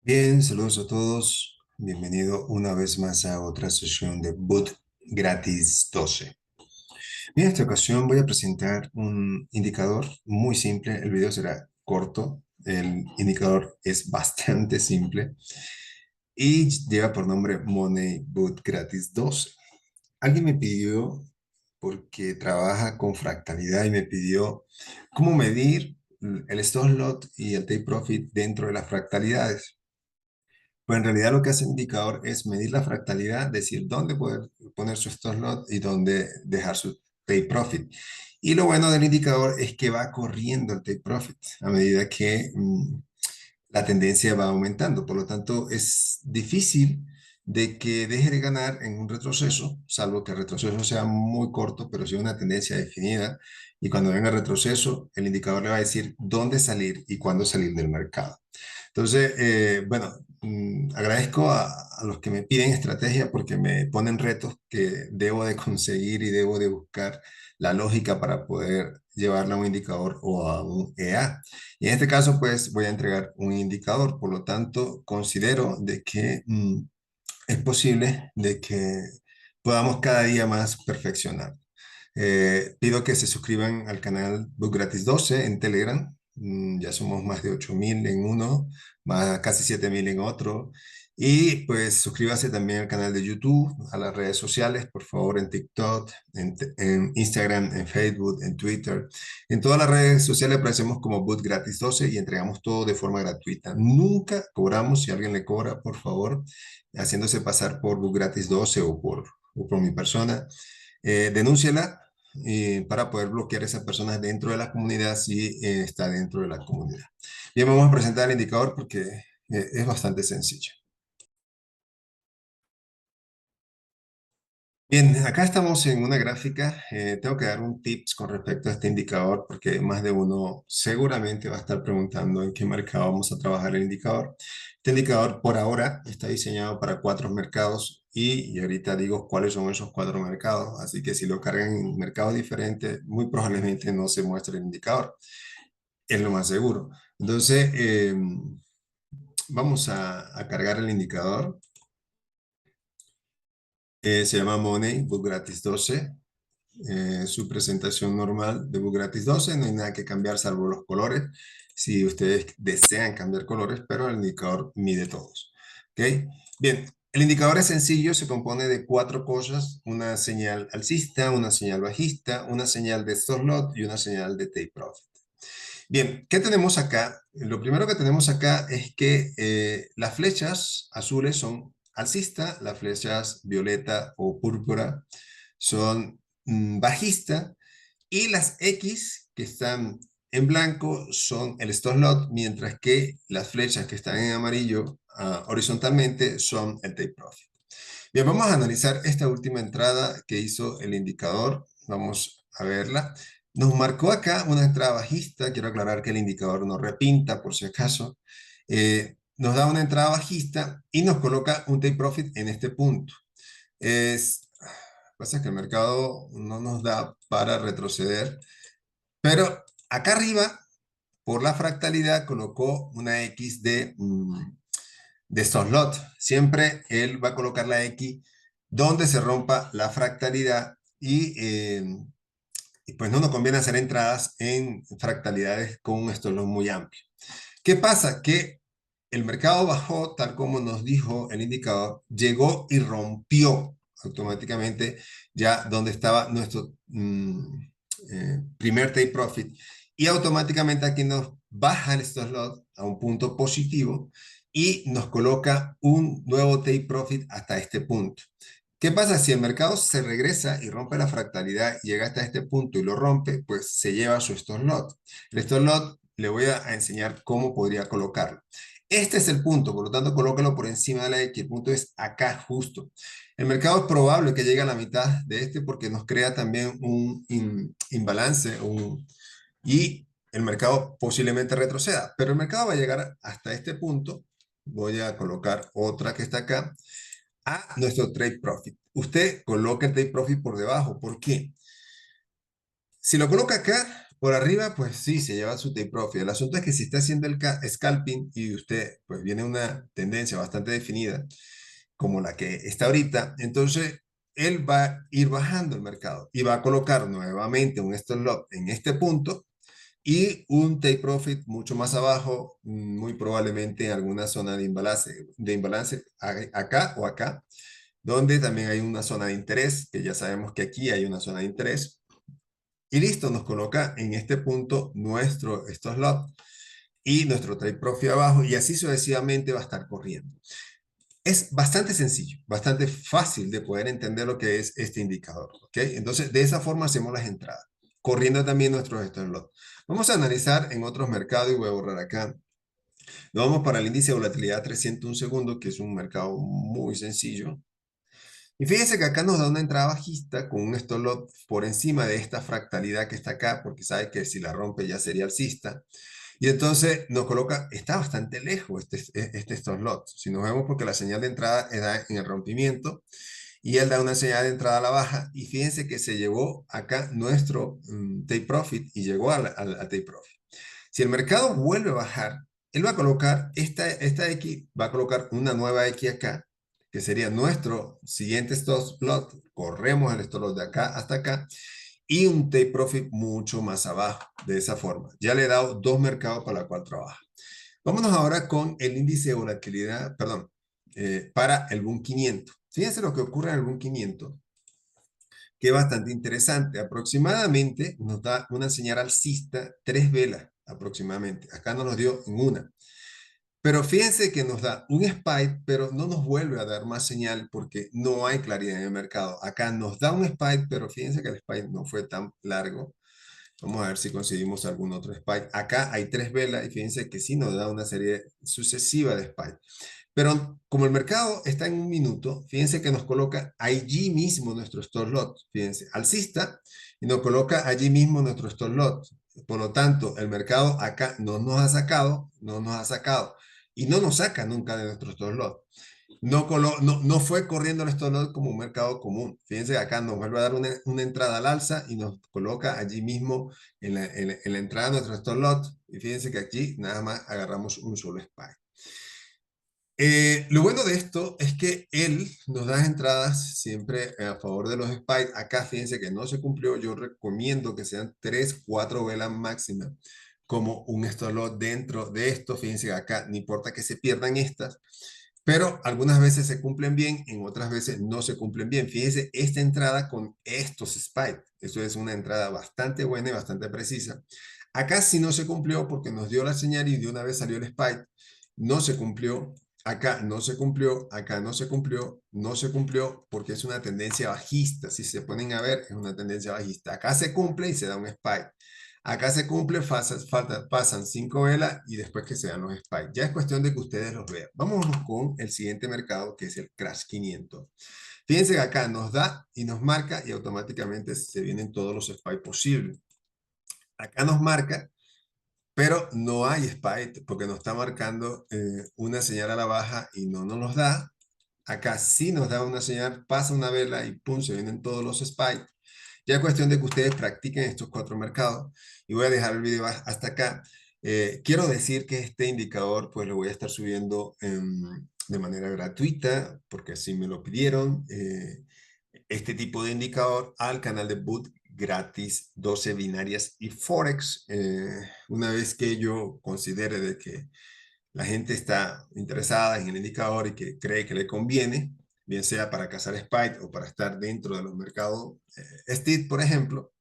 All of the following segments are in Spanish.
Bien, saludos a todos. Bienvenido una vez más a otra sesión de Boot Gratis 12. En esta ocasión voy a presentar un indicador muy simple. El video será corto. El indicador es bastante simple y lleva por nombre Money Boot Gratis 12. Alguien me pidió, porque trabaja con fractalidad, y me pidió cómo medir el stop loss y el take profit dentro de las fractalidades. Pues en realidad lo que hace el indicador es medir la fractalidad, decir dónde poder poner su stop loss y dónde dejar su take profit. Y lo bueno del indicador es que va corriendo el take profit a medida que la tendencia va aumentando. Por lo tanto, es difícil de que deje de ganar en un retroceso, salvo que el retroceso sea muy corto, pero si una tendencia definida. Y cuando venga el retroceso, el indicador le va a decir dónde salir y cuándo salir del mercado. Entonces, bueno, agradezco a los que me piden estrategia porque me ponen retos que debo de conseguir y debo de buscar la lógica para poder llevarla a un indicador o a un EA. Y en este caso, pues voy a entregar un indicador. Por lo tanto, considero de que es posible de que podamos cada día más perfeccionar. Pido que se suscriban al canal Book Gratis 12 en Telegram. Ya somos más de 8.000 en uno, más casi 7.000 en otro. Y pues suscríbase también al canal de YouTube, a las redes sociales, por favor, en TikTok, en Instagram, en Facebook, en Twitter. En todas las redes sociales aparecemos como Boot Gratis 12 y entregamos todo de forma gratuita. Nunca cobramos. Si alguien le cobra, por favor, haciéndose pasar por Book Gratis 12 o por mi persona, denúnciela para poder bloquear a esas personas dentro de la comunidad si está dentro de la comunidad. Bien, vamos a presentar el indicador porque es bastante sencillo. Bien, acá estamos en una gráfica. Tengo que dar un tips con respecto a este indicador porque más de uno seguramente va a estar preguntando en qué mercado vamos a trabajar el indicador. Este indicador por ahora está diseñado para 4 mercados y ahorita digo cuáles son esos 4 mercados. Así que si lo cargan en mercados diferentes, muy probablemente no se muestre el indicador. Es lo más seguro. Entonces, vamos a cargar el indicador. Se llama Money Book Gratis 12. Su presentación normal de Book Gratis 12. No hay nada que cambiar salvo los colores. Si ustedes desean cambiar colores, pero el indicador mide todos. ¿Ok? Bien, el indicador es sencillo, se compone de 4 cosas: una señal alcista, una señal bajista, una señal de stop loss y una señal de take profit. Bien, ¿qué tenemos acá? Lo primero que tenemos acá es que las flechas azules son alcista, las flechas violeta o púrpura son bajista, y las X que están en blanco son el stop loss, mientras que las flechas que están en amarillo horizontalmente son el take profit. Bien, vamos a analizar esta última entrada que hizo el indicador. Vamos a verla. Nos marcó acá una entrada bajista. Quiero aclarar que el indicador no repinta por si acaso. Nos da una entrada bajista y nos coloca un take profit en este punto. Pasa que el mercado no nos da para retroceder, pero acá arriba, por la fractalidad, colocó una X de stop loss. Siempre él va a colocar la X donde se rompa la fractalidad y pues no nos conviene hacer entradas en fractalidades con un stop loss muy amplio. ¿Qué pasa? Que el mercado bajó tal como nos dijo el indicador, llegó y rompió automáticamente ya donde estaba nuestro primer take profit, y automáticamente aquí nos baja el stop loss a un punto positivo y nos coloca un nuevo take profit hasta este punto. ¿Qué pasa? Si el mercado se regresa y rompe la fractalidad, llega hasta este punto y lo rompe, pues se lleva su stop loss. El stop loss le voy a enseñar cómo podría colocarlo. Este es el punto, por lo tanto, colócalo por encima de la X. El punto es acá justo. El mercado es probable que llegue a la mitad de este porque nos crea también un imbalance y el mercado posiblemente retroceda, pero el mercado va a llegar hasta este punto. Voy a colocar otra que está acá a nuestro trade profit. Usted coloca el trade profit por debajo. ¿Por qué? Si lo coloca acá, Por arriba, pues sí, se lleva su take profit. El asunto es que si está haciendo el scalping y usted, pues viene una tendencia bastante definida, como la que está ahorita, entonces él va a ir bajando el mercado y va a colocar nuevamente un stop loss en este punto y un take profit mucho más abajo, muy probablemente en alguna zona de imbalance acá o acá, donde también hay una zona de interés, que ya sabemos que aquí hay una zona de interés. Y listo, nos coloca en este punto nuestro stop loss y nuestro take profit abajo y así sucesivamente va a estar corriendo. Es bastante sencillo, bastante fácil de poder entender lo que es este indicador, ¿ok? Entonces, de esa forma hacemos las entradas, corriendo también nuestros stop loss. Vamos a analizar en otros mercados y voy a borrar acá. Nos vamos para el índice de volatilidad 301 segundos, que es un mercado muy sencillo. Y fíjense que acá nos da una entrada bajista con un stop loss por encima de esta fractalidad que está acá, porque sabe que si la rompe ya sería alcista. Y entonces nos coloca, está bastante lejos este stop loss. Si nos vemos porque la señal de entrada da en el rompimiento y él da una señal de entrada a la baja y fíjense que se llevó acá nuestro take profit y llegó al take profit. Si el mercado vuelve a bajar, él va a colocar esta X, va a colocar una nueva X acá, que sería nuestro siguiente stop loss. Corremos el stop loss de acá hasta acá y un take profit mucho más abajo, de esa forma. Ya le he dado dos mercados para la cual trabaja. Vámonos ahora con el índice de volatilidad, perdón, para el Boom 500. Fíjense lo que ocurre en el Boom 500, que es bastante interesante. Aproximadamente nos da una señal alcista, 3 velas aproximadamente. Acá no nos dio en una. Pero fíjense que nos da un spike, pero no nos vuelve a dar más señal porque no hay claridad en el mercado. Acá nos da un spike, pero fíjense que el spike no fue tan largo. Vamos a ver si conseguimos algún otro spike. Acá hay 3 velas y fíjense que sí nos da una serie sucesiva de spike. Pero como el mercado está en un minuto, fíjense que nos coloca allí mismo nuestro stop loss. Fíjense, alcista y nos coloca allí mismo nuestro stop loss. Por lo tanto, el mercado acá no nos ha sacado, no nos ha sacado y no nos saca nunca de nuestro stop loss. No fue corriendo el stop loss como un mercado común. Fíjense, acá nos vuelve a dar una entrada al alza y nos coloca allí mismo en la entrada de nuestro stop loss. Y fíjense que aquí nada más agarramos un solo spike. Lo bueno de esto es que él nos da entradas siempre a favor de los spikes. Acá fíjense que no se cumplió. Yo recomiendo que sean 3, 4 velas máximas como un stop loss dentro de esto. Fíjense que acá no importa que se pierdan estas, pero algunas veces se cumplen bien, en otras veces no se cumplen bien. Fíjense esta entrada con estos spikes. Eso es una entrada bastante buena y bastante precisa. Acá sí no se cumplió porque nos dio la señal y de una vez salió el spike. No se cumplió. Acá no se cumplió, acá no se cumplió, no se cumplió porque es una tendencia bajista. Si se ponen a ver, es una tendencia bajista. Acá se cumple y se da un spike. Acá se cumple, pasan 5 velas y después que se dan los spikes. Ya es cuestión de que ustedes los vean. Vámonos con el siguiente mercado que es el Crash 500. Fíjense que acá nos da y nos marca y automáticamente se vienen todos los spikes posibles. Acá nos marca pero no hay spike porque nos está marcando una señal a la baja y no nos los da. Acá sí nos da una señal, pasa una vela y pum, se vienen todos los spikes. Ya es cuestión de que ustedes practiquen estos 4 mercados y voy a dejar el video hasta acá. Quiero decir que este indicador pues lo voy a estar subiendo de manera gratuita porque así me lo pidieron. Este tipo de indicador al canal de Boot gratis 12 binarias y Forex. Una vez que yo considere de que la gente está interesada en el indicador y que cree que le conviene, bien sea para cazar spike o para estar dentro de los mercados STIT, por ejemplo,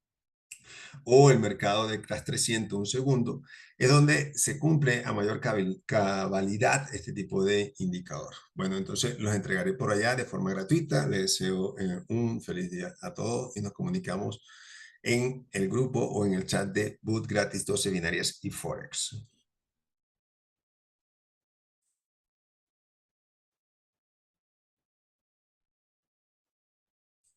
o el mercado de Crash 300 un segundo, es donde se cumple a mayor cabalidad este tipo de indicador. Bueno, entonces los entregaré por allá de forma gratuita. Les deseo un feliz día a todos y nos comunicamos en el grupo o en el chat de Boot Gratis 12 Binarias y Forex.